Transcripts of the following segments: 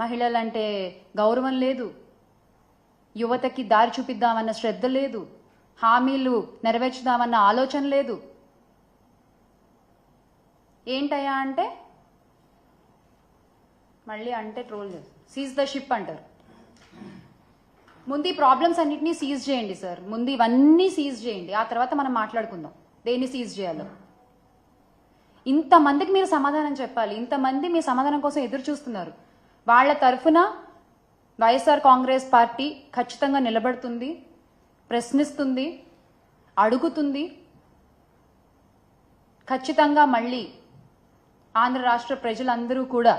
మహిళలంటే గౌరవం లేదు, యువతకి దారి చూపిద్దామన్న శ్రద్ధ లేదు, హామీలు నెరవేర్చుదామన్న ఆలోచన లేదు. ఏంటయ్యా అంటే మళ్ళీ అంటే ట్రోల్ చేస్తారు, సీజ్ ద షిప్ అంటారు. ముందు ఈ ప్రాబ్లమ్స్ అన్నిటినీ సీజ్ చేయండి సార్, ముందు ఇవన్నీ సీజ్ చేయండి, ఆ తర్వాత మనం మాట్లాడుకుందాం దేన్ని సీజ్ చేయాలో. ఇంతమందికి మీరు సమాధానం చెప్పాలి, ఇంతమంది మీ సమాధానం కోసం ఎదురు చూస్తున్నారు. వాళ్ళ తరఫున వైఎస్ఆర్ కాంగ్రెస్ పార్టీ ఖచ్చితంగా నిలబడుతుంది, ప్రశ్నిస్తుంది, అడుగుతుంది. ఖచ్చితంగా మళ్ళీ ఆంధ్ర రాష్ట్ర ప్రజలందరూ కూడా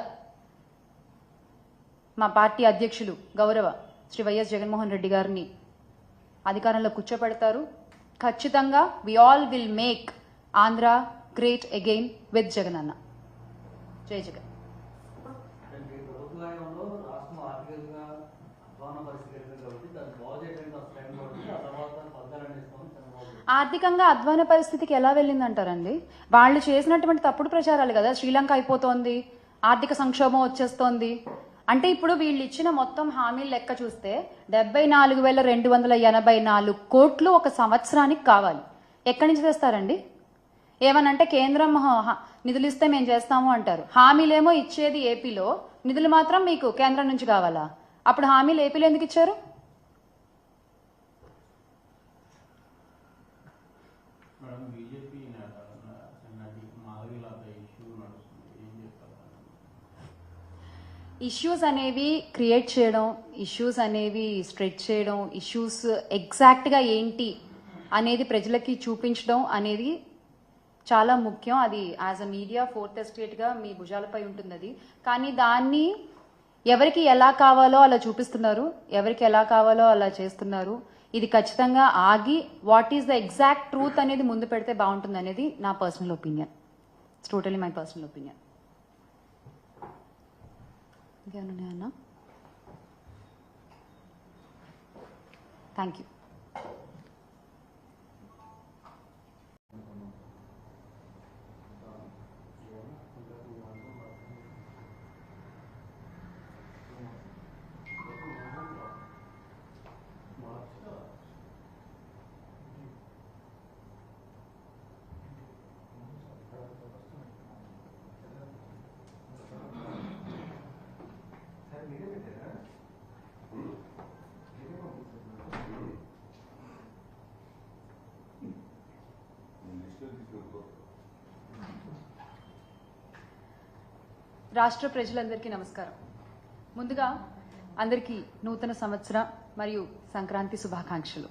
మా పార్టీ అధ్యక్షులు గౌరవ శ్రీ వైఎస్ జగన్మోహన్ రెడ్డి గారిని అధికారంలో కూర్చోబెడతారు. ఖచ్చితంగా we all will make Andhra great again with Jagan Anna. జై జగన్. ఆర్థికంగా అధ్వాన పరిస్థితికి ఎలా వెళ్ళిందంటారండి? వాళ్ళు చేసినటువంటి తప్పుడు ప్రచారాలు కదా, శ్రీలంక అయిపోతోంది, ఆర్థిక సంక్షోభం వచ్చేస్తోంది అంటే. ఇప్పుడు వీళ్ళు ఇచ్చిన మొత్తం హామీల లెక్క చూస్తే 74,284 కోట్లు ఒక సంవత్సరానికి కావాలి. ఎక్కడి నుంచి తెస్తారండి? ఏమనంటే కేంద్రం నిధులు ఇస్తే మేము చేస్తాము అంటారు, హామీలేమో ఇచ్చేది ఏపీలో, నిధులు మాత్రం మీకు కేంద్రం నుంచి కావాలా? అప్పుడు హామీలు ఏపీలో ఎందుకు ఇచ్చారు? ఇష్యూస్ అనేవి క్రియేట్ చేయడం, ఇష్యూస్ అనేవి స్ప్రెడ్ చేయడం, ఇష్యూస్ ఎగ్జాక్ట్గా ఏంటి అనేది ప్రజలకి చూపించడం అనేది చాలా ముఖ్యం. అది యాజ్ అ మీడియా ఫోర్త్ ఎస్టేట్గా మీ భుజాలపై ఉంటుంది అది. కానీ దాన్ని ఎవరికి ఎలా కావాలో అలా చూపిస్తున్నారు, ఎవరికి ఎలా కావాలో అలా చేస్తున్నారు. ఇది ఖచ్చితంగా ఆగి what is the exact truth అనేది ముందు పెడితే బాగుంటుంది అనేది నా personal opinion. It's totally my personal opinion. ఇంకేమన్నా? Thank you. రాష్ట్ర ప్రజలందరికీ నమస్కారం. ముందుగా అందరికీ నూతన సంవత్సర మరియు సంక్రాంతి శుభాకాంక్షలు.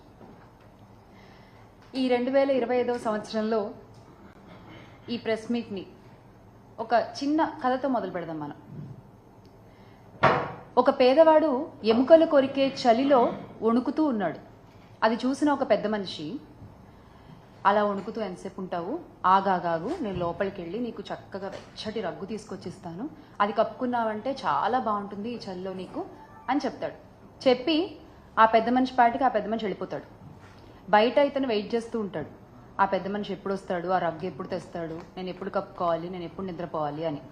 ఈ 2025వ సంవత్సరంలో ఈ ప్రెస్ మీట్ని ఒక చిన్న కథతో మొదలు పెడదాం మనం. ఒక పేదవాడు ఎముకలు కొరికే చలిలో వణుకుతూ ఉన్నాడు. అది చూసిన ఒక పెద్ద మనిషి, అలా వణుకుతూ ఎంతసేపు ఉంటావు, ఆగాగాగు, నేను లోపలికి వెళ్ళి నీకు చక్కగా వెచ్చటి రగ్గు తీసుకొచ్చిస్తాను, అది కప్పుకున్నావంటే చాలా బాగుంటుంది ఈ చలిలో నీకు అని చెప్తాడు. చెప్పి ఆ పెద్ద మనిషి పాటికి ఆ పెద్ద మనిషి వెళ్ళిపోతాడు. బయట ఇతను వెయిట్ చేస్తూ ఉంటాడు, ఆ పెద్ద మనిషి ఎప్పుడు వస్తాడు, ఆ రగ్గు ఎప్పుడు తెస్తాడు, నేను ఎప్పుడు కప్పుకోవాలి, నేను ఎప్పుడు నిద్రపోవాలి అని.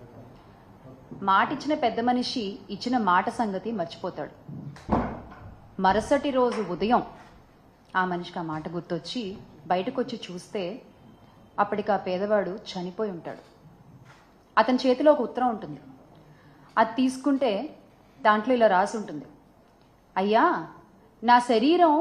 మాట ఇచ్చిన పెద్ద మనిషి ఇచ్చిన మాట సంగతి మర్చిపోతాడు. మరుసటి రోజు ఉదయం ఆ మనిషికి ఆ మాట గుర్తొచ్చి బయటకు వచ్చి చూస్తే అప్పటికి ఆ పేదవాడు చనిపోయి ఉంటాడు. అతని చేతిలో ఒక ఉత్తరం ఉంటుంది. అది తీసుకుంటే దాంట్లో ఇలా రాసి ఉంటుంది, అయ్యా, నా శరీరం